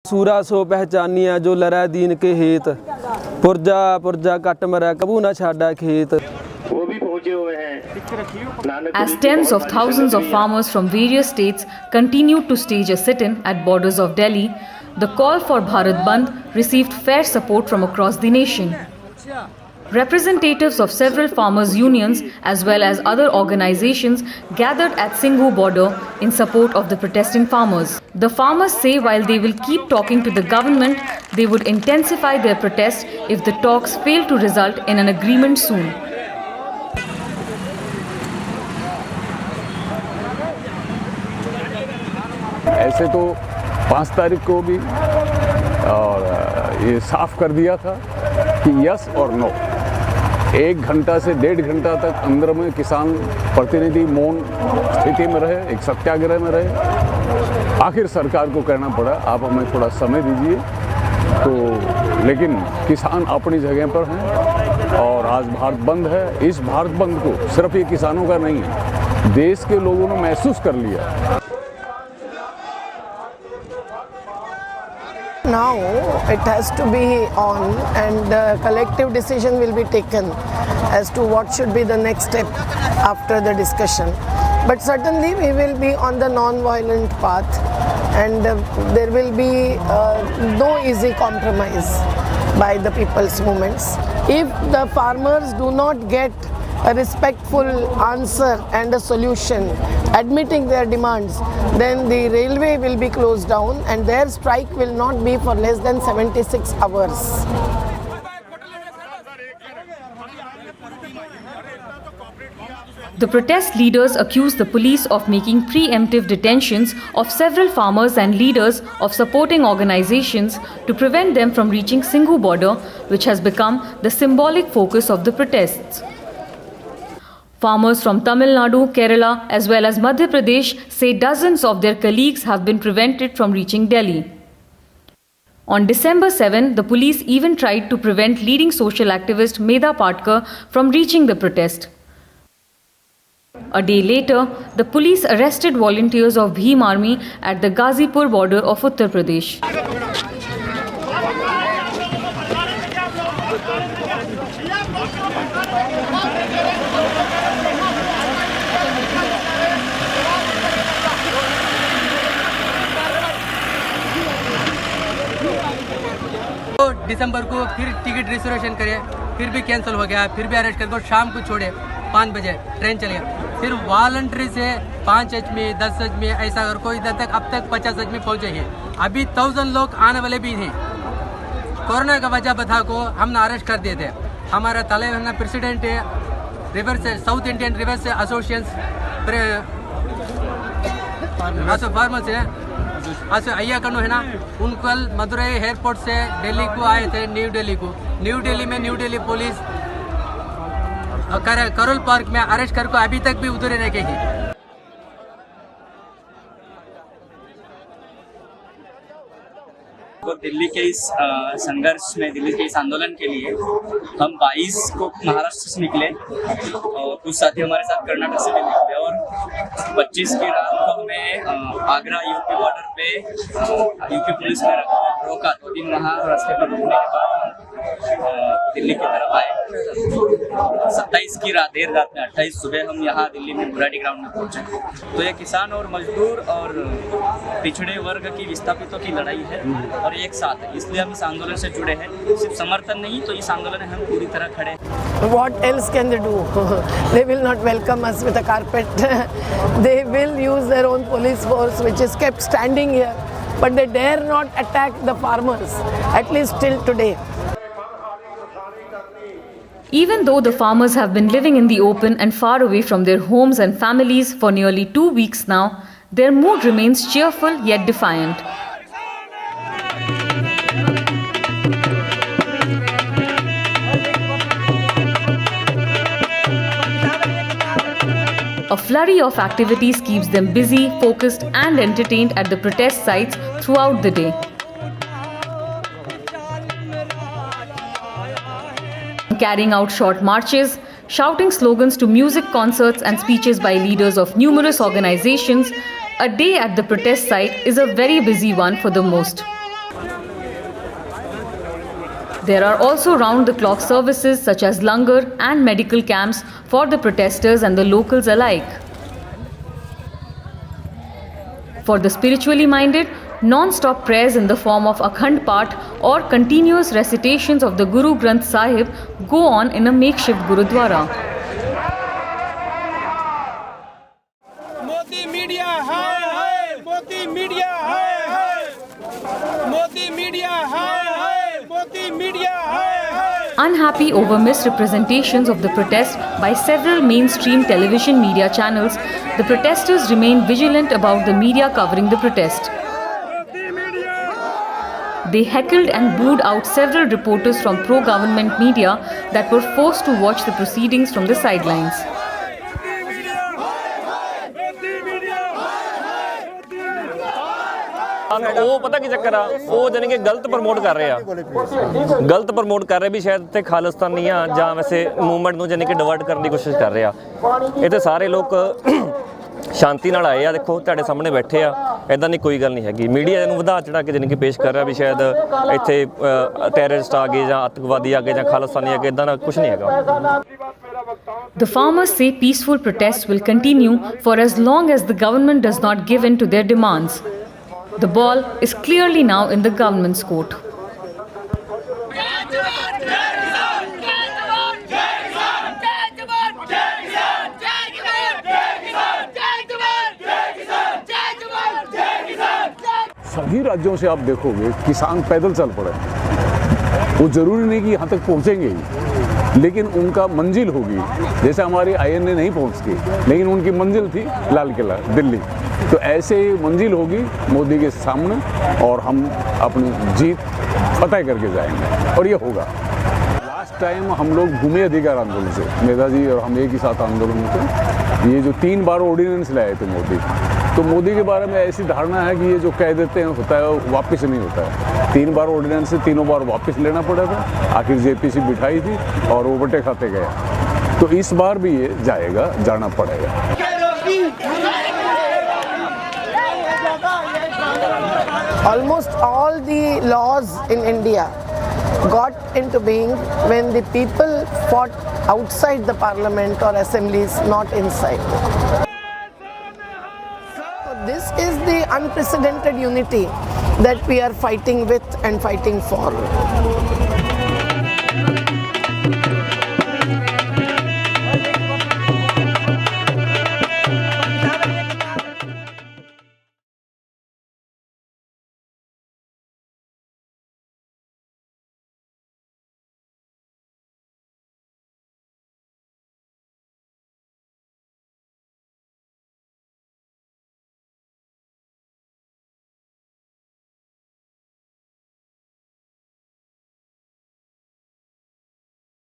सूरा सो पहचानिया जो लरै दीन के हेत, पुरजा पुरजा कट मरै कबू न छाड़ा खेत। As tens of thousands of farmers from various states continued to stage a sit-in at borders of Delhi, the call for Bharat Bandh received fair support from across the nation. Representatives of several farmers' unions as well as other organizations gathered at Singhu border in support of the protesting farmers. The farmers say while they will keep talking to the government, they would intensify their protest if the talks fail to result in an agreement soon. ऐसे तो 5 तारीख को भी और ये साफ कर दिया था कि यस और नो, 1 घंटा से 1.5 घंटा तक अंदर में किसान प्रतिनिधि मौन स्थिति में रहे, एक सत्याग्रह में रहे। आखिर सरकार को कहना पड़ा आप हमें थोड़ा समय दीजिए, तो लेकिन किसान अपनी जगह पर हैं और आज भारत बंद है। इस भारत बंद को सिर्फ ये किसानों का नहीं है, देश के लोगों ने महसूस कर लिया। Now it has to be on and collective decision will be taken as to what should be the next step after the discussion. But certainly we will be on the non-violent path and there will be no easy compromise by the people's movements. If the farmers do not get a respectful answer and a solution admitting their demands, then the railway will be closed down and their strike will not be for less than 76 hours. The protest leaders accused the police of making preemptive detentions of several farmers and leaders of supporting organizations to prevent them from reaching Singhu border, which has become the symbolic focus of the protests. Farmers from Tamil Nadu, Kerala as well as Madhya Pradesh say dozens of their colleagues have been prevented from reaching Delhi. On December 7, the police even tried to prevent leading social activist Medha Patkar from reaching the protest. A day later, the police arrested volunteers of Bhim Army at the Ghazipur border of Uttar Pradesh. दिसंबर को फिर ticket reservation करे, फिर भी cancel हो गया, फिर भी arrest करके शाम को छोड़े 5 बजे ट्रेन चले गया। फिर वॉलंटरी से 5 आदमी 10 आदमी ऐसा अगर कोई इधर तक अब तक 50 आदमी पहुँचे हैं। अभी 1000 लोग आने वाले भी हैं। कोरोना का वजह बता को हमने अरेस्ट कर दिए थे। हमारा तलेगाना प्रेसिडेंट है रिवर से साउथ इंडियन रिवर से एसोसिएशन फार्मर्स है अय्या कन्नू है ना, उन कल मदुरई एयरपोर्ट से दिल्ली को आए थे न्यू दिल्ली में new Delhi police Karol park में अरेस्ट करके अभी तक भी उधर ही रखेगी। तो दिल्ली के इस संघर्ष में, दिल्ली के इस आंदोलन के लिए हम 22 को महाराष्ट्र से निकले और कुछ साथी हमारे साथ कर्नाटक से भी निकले और 25 की रात को हमें आगरा यूपी बॉर्डर पे यूपी पुलिस ने रोका। 2 दिन वहाँ रास्ते पर रुकने के बाद दिल्ली की तरफ आए। 27 की रात देर रात में 28 सुबह हम यहाँ दिल्ली में बुराडी ग्राउंड में पहुँचे। तो ये किसान और मजदूर और पिछड़े वर्ग की विस्थापितों की लड़ाई है और एक साथ है, इसलिए हम इस आंदोलन से जुड़े हैं। सिर्फ समर्थन नहीं, तो इस आंदोलन में हम पूरी तरह खड़े हैं। What else can they do? They will not welcome us with a carpet. They will use their own police force which is kept standing here, but they dare not attack the farmers, at least till today. Even though the farmers have been living in the open and far away from their homes and families for nearly 2 weeks now, their mood remains cheerful yet defiant. A flurry of activities keeps them busy, focused and entertained at the protest sites throughout the day. Carrying out short marches, shouting slogans to music concerts and speeches by leaders of numerous organizations, a day at the protest site is a very busy one for the most. There are also round-the-clock services such as langar and medical camps for the protesters and the locals alike. For the spiritually minded, non-stop prayers in the form of Akhand Path or continuous recitations of the Guru Granth Sahib go on in a makeshift Gurudwara. Modi media hi hi, Modi media hi hi, Modi media hi hi, Modi media hi hi. Unhappy over misrepresentations of the protest by several mainstream television media channels, the protesters remain vigilant about the media covering the protest. They heckled and booed out several reporters from pro-government media that were forced to watch the proceedings from the sidelines. ਉਹ ਪਤਾ ਕੀ ਚੱਕਰ ਆ, ਉਹ ਜਾਨੀ ਕਿ ਗਲਤ promote ਕਰ ਰਹੇ ਆ ਵੀ ਸ਼ਾਇਦ ਇੱਥੇ ਖਾਲਿਸਤਾਨੀਆਂ ਜਾਂ ਵੈਸੇ ਮੂਵਮੈਂਟ ਨੂੰ ਜਾਨੀ ਕਿ ਡਿਵਰਟ ਕਰਨ ਦੀ ਕੋਸ਼ਿਸ਼ ਕਰ ਰਹੇ ਆ। ਇੱਥੇ ਸਾਰੇ ਲੋਕ ਸ਼ਾਂਤੀ ਨਾਲ ਆਏ ਆ, ਦੇਖੋ ਤੁਹਾਡੇ ਸਾਹਮਣੇ ਬੈਠੇ ਆ, ਇਦਾਂ ਦੀ ਕੋਈ ਗੱਲ ਨਹੀਂ ਹੈਗੀ। ਮੀਡੀਆ ਇਹਨੂੰ ਵਧਾ ਚੜਾ ਕੇ ਜਾਨੀ ਕਿ ਪੇਸ਼ ਕਰ ਰਿਹਾ ਵੀ ਸ਼ਾਇਦ ਇੱਥੇ ਟੈਰਰਿਸਟ ਆ ਗਏ ਜਾਂ ਅੱਤਵਾਦੀ ਆ ਗਏ ਜਾਂ ਖਾਲਿਸਤਾਨੀ ਆ ਗਏ, ਇਦਾਂ ਦਾ ਕੁਝ ਨਹੀਂ ਹੈਗਾ। The farmers say peaceful protests will continue for as long as the government does not give in to their demands. The ball is clearly now in the government's court. सभी राज्यों से आप देखोगे किसान पैदल चल पड़े। वो जरूरी नहीं कि यहाँ तक पहुँचेंगे ही, लेकिन उनका मंजिल होगी। जैसे हमारी INA नहीं पहुँचती, लेकिन उनकी मंजिल थी लाल किला दिल्ली। तो ऐसे ही मंजिल होगी मोदी के सामने और हम अपनी जीत फतह करके जाएंगे और ये होगा। लास्ट टाइम हम लोग घूमे अधिकार आंदोलन से, नेताजी और हम एक ही साथ आंदोलन में थे। ये जो 3 बार ऑर्डिनेंस लाए थे मोदी, तो मोदी के बारे में ऐसी धारणा है कि ये जो कह देते हैं होता है वापस नहीं होता है। 3 बार ऑर्डिनेंस से 3 बार वापस लेना पड़ा था, आखिर JPC बिठाई थी और वो बटे खाते गया। तो इस बार भी ये जाएगा, जाना पड़ेगा। Almost all the laws in India got into being when the people fought outside the parliament or assemblies, not inside. So this is the unprecedented unity that we are fighting with and fighting for.